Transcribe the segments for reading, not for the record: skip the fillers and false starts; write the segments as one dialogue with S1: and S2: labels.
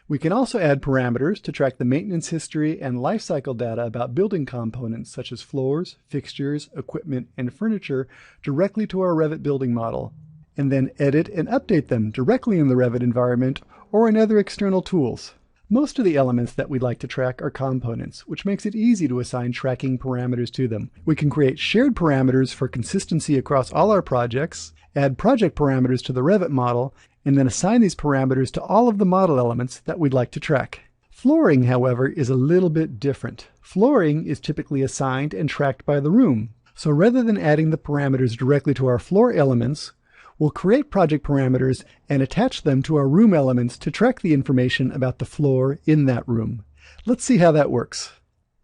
S1: We can also add parameters to track the maintenance history and lifecycle data about building components such as floors, fixtures, equipment, and furniture directly to our Revit building model, and then edit and update them directly in the Revit environment or in other external tools. Most of the elements that we'd like to track are components, which makes it easy to assign tracking parameters to them. We can create shared parameters for consistency across all our projects, add project parameters to the Revit model, and then assign these parameters to all of the model elements that we'd like to track. Flooring, however, is a little bit different. Flooring is typically assigned and tracked by the room. So rather than adding the parameters directly to our floor elements, we'll create project parameters and attach them to our room elements to track the information about the floor in that room. Let's see how that works.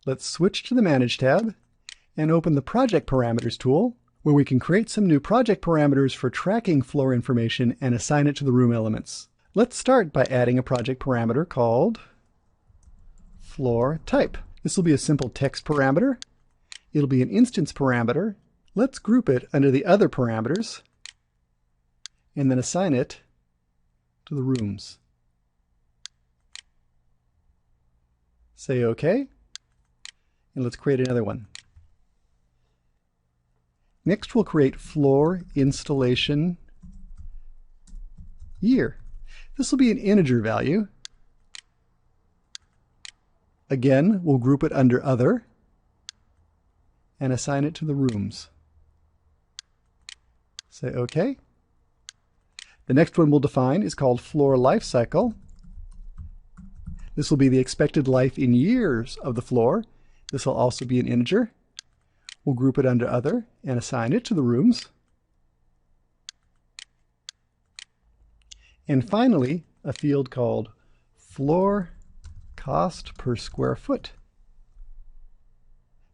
S1: Let's switch to the Manage tab and open the Project Parameters tool, where we can create some new project parameters for tracking floor information and assign it to the room elements. Let's start by adding a project parameter called Floor Type. This will be a simple text parameter. It'll be an instance parameter. Let's group it under the other parameters and then assign it to the rooms. Say OK, and let's create another one. Next, we'll create floor installation year. This will be an integer value. Again, we'll group it under Other and assign it to the rooms. Say OK. The next one we'll define is called floor life cycle. This will be the expected life in years of the floor. This will also be an integer. We'll group it under Other and assign it to the rooms. And finally, a field called floor cost per square foot.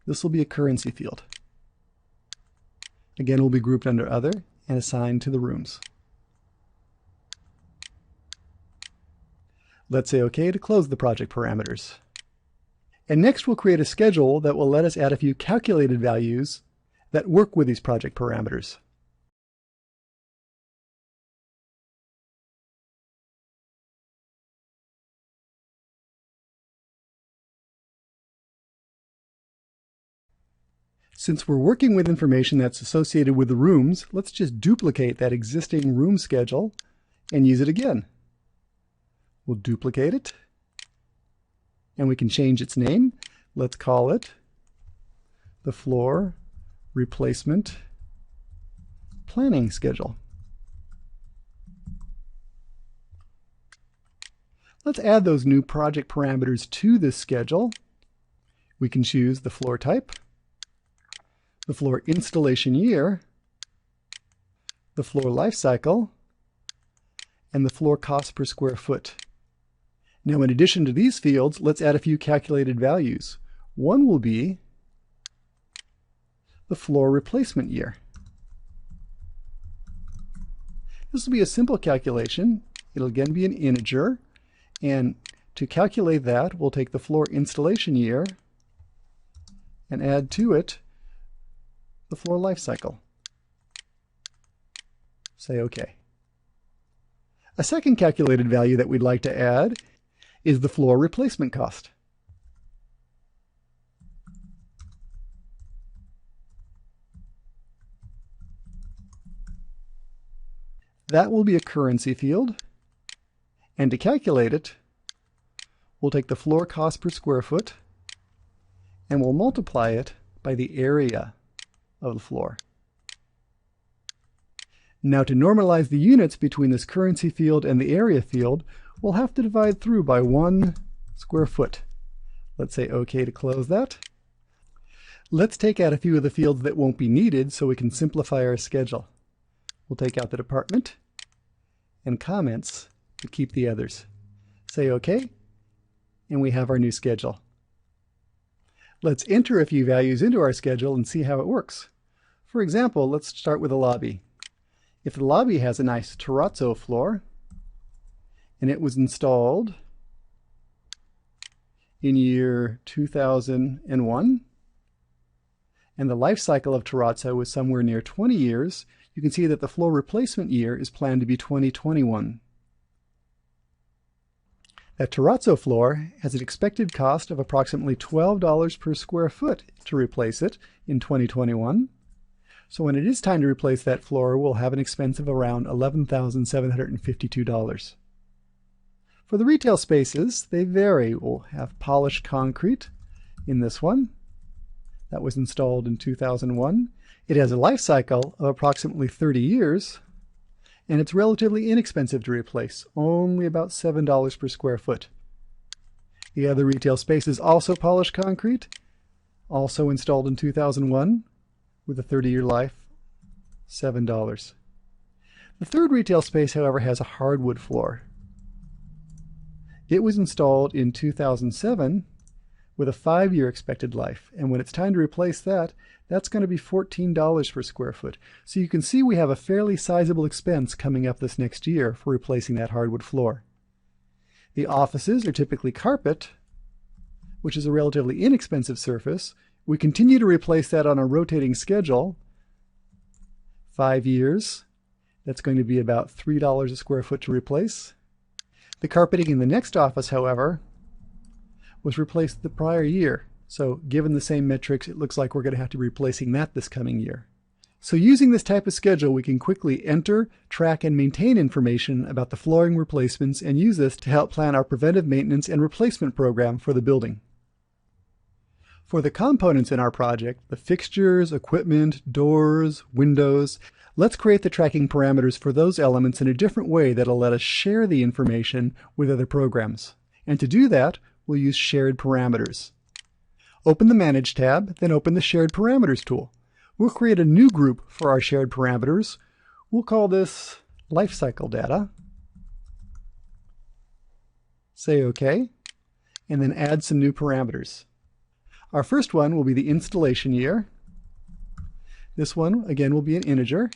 S1: This will be a currency field. Again, it will be grouped under Other and assigned to the rooms. Let's say OK to close the project parameters. And next we'll create a schedule that will let us add a few calculated values that work with these project parameters. Since we're working with information that's associated with the rooms, let's just duplicate that existing room schedule and use it again. We'll duplicate it, and we can change its name. Let's call it the Floor Replacement Planning Schedule. Let's add those new project parameters to this schedule. We can choose the floor type, the floor installation year, the floor life cycle, and the floor cost per square foot. Now, in addition to these fields, let's add a few calculated values. One will be the floor replacement year. This will be a simple calculation. It'll again be an integer. And to calculate that, we'll take the floor installation year and add to it the floor life cycle. Say OK. A second calculated value that we'd like to add is the floor replacement cost. That will be a currency field, and to calculate it, we'll take the floor cost per square foot and we'll multiply it by the area of the floor. Now, to normalize the units between this currency field and the area field, we'll have to divide through by 1 square foot. Let's say OK to close that. Let's take out a few of the fields that won't be needed so we can simplify our schedule. We'll take out the department and comments to keep the others. Say OK, and we have our new schedule. Let's enter a few values into our schedule and see how it works. For example, let's start with a lobby. If the lobby has a nice terrazzo floor, and it was installed in year 2001, and the life cycle of terrazzo was somewhere near 20 years, you can see that the floor replacement year is planned to be 2021. A terrazzo floor has an expected cost of approximately $12 per square foot to replace it in 2021. So when it is time to replace that floor, we'll have an expense of around $11,752. For the retail spaces, they vary. We'll have polished concrete in this one. That was installed in 2001. It has a life cycle of approximately 30 years, and it's relatively inexpensive to replace, only about $7 per square foot. The other retail space is also polished concrete, also installed in 2001, with a 30-year life, $7. The third retail space, however, has a hardwood floor. It was installed in 2007 with a 5-year expected life, and when it's time to replace that, that's going to be $14 per square foot. So you can see we have a fairly sizable expense coming up this next year for replacing that hardwood floor. The offices are typically carpet, which is a relatively inexpensive surface. We continue to replace that on a rotating schedule. 5 years, that's going to be about $3 a square foot to replace. The carpeting in the next office, however, was replaced the prior year. So given the same metrics, it looks like we're going to have to be replacing that this coming year. So using this type of schedule, we can quickly enter, track, and maintain information about the flooring replacements and use this to help plan our preventive maintenance and replacement program for the building. For the components in our project, the fixtures, equipment, doors, windows, let's create the tracking parameters for those elements in a different way that'll let us share the information with other programs. And to do that, we'll use shared parameters. Open the Manage tab, then open the Shared Parameters tool. We'll create a new group for our shared parameters. We'll call this Lifecycle Data. Say OK, and then add some new parameters. Our first one will be the installation year. This one, again, will be an integer.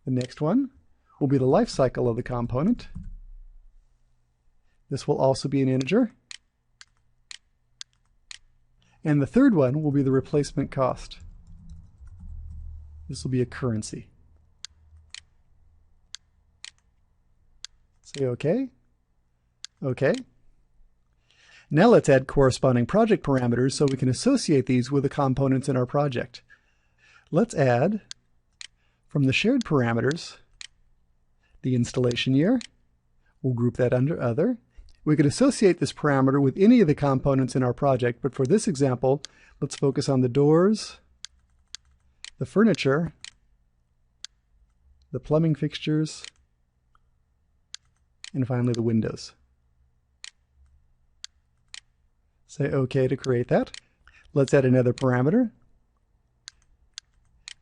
S1: The next one will be the life cycle of the component. This will also be an integer. And the third one will be the replacement cost. This will be a currency. Say OK. OK. Now let's add corresponding project parameters so we can associate these with the components in our project. Let's add, from the shared parameters, the installation year. We'll group that under Other. We could associate this parameter with any of the components in our project, but for this example, let's focus on the doors, the furniture, the plumbing fixtures, and finally the windows. Say OK to create that. Let's add another parameter.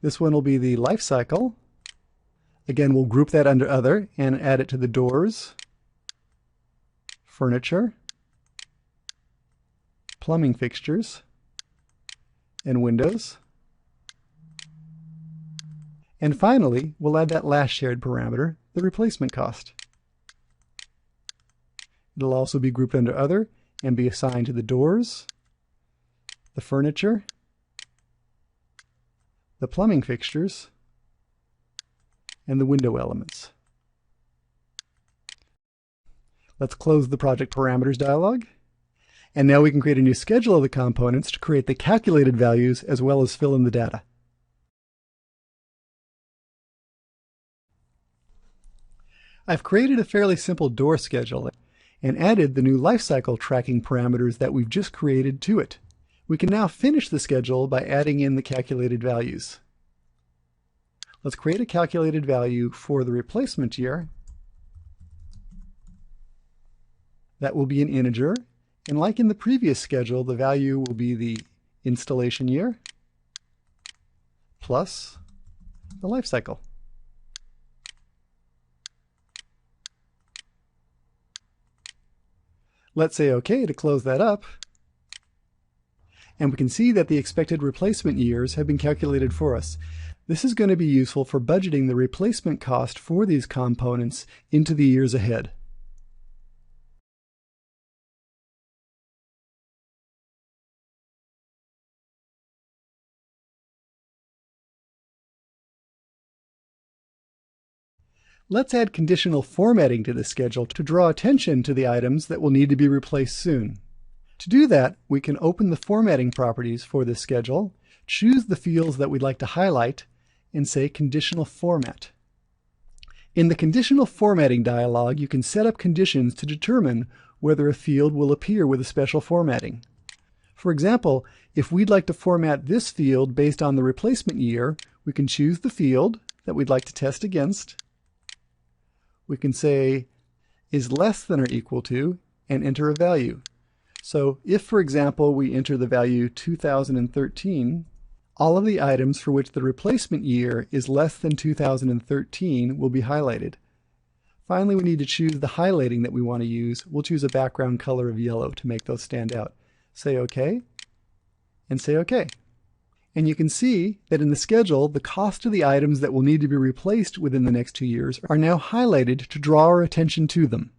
S1: This one will be the life cycle. Again, we'll group that under Other and add it to the doors, furniture, plumbing fixtures, and windows. And finally, we'll add that last shared parameter, the replacement cost. It'll also be grouped under Other and be assigned to the doors, the furniture, the plumbing fixtures, and the window elements. Let's close the Project Parameters dialog. And now we can create a new schedule of the components to create the calculated values as well as fill in the data. I've created a fairly simple door schedule and added the new lifecycle tracking parameters that we've just created to it. We can now finish the schedule by adding in the calculated values. Let's create a calculated value for the replacement year. That will be an integer, and like in the previous schedule, the value will be the installation year plus the life cycle. Let's say OK to close that up. And we can see that the expected replacement years have been calculated for us. This is going to be useful for budgeting the replacement cost for these components into the years ahead. Let's add conditional formatting to the schedule to draw attention to the items that will need to be replaced soon. To do that, we can open the formatting properties for this schedule, choose the fields that we'd like to highlight, and say Conditional Format. In the Conditional Formatting dialog, you can set up conditions to determine whether a field will appear with a special formatting. For example, if we'd like to format this field based on the replacement year, we can choose the field that we'd like to test against. We can say is less than or equal to and enter a value. So if, for example, we enter the value 2013, all of the items for which the replacement year is less than 2013 will be highlighted. Finally, we need to choose the highlighting that we want to use. We'll choose a background color of yellow to make those stand out. Say OK, and say OK. And you can see that in the schedule, the cost of the items that will need to be replaced within the next 2 years are now highlighted to draw our attention to them.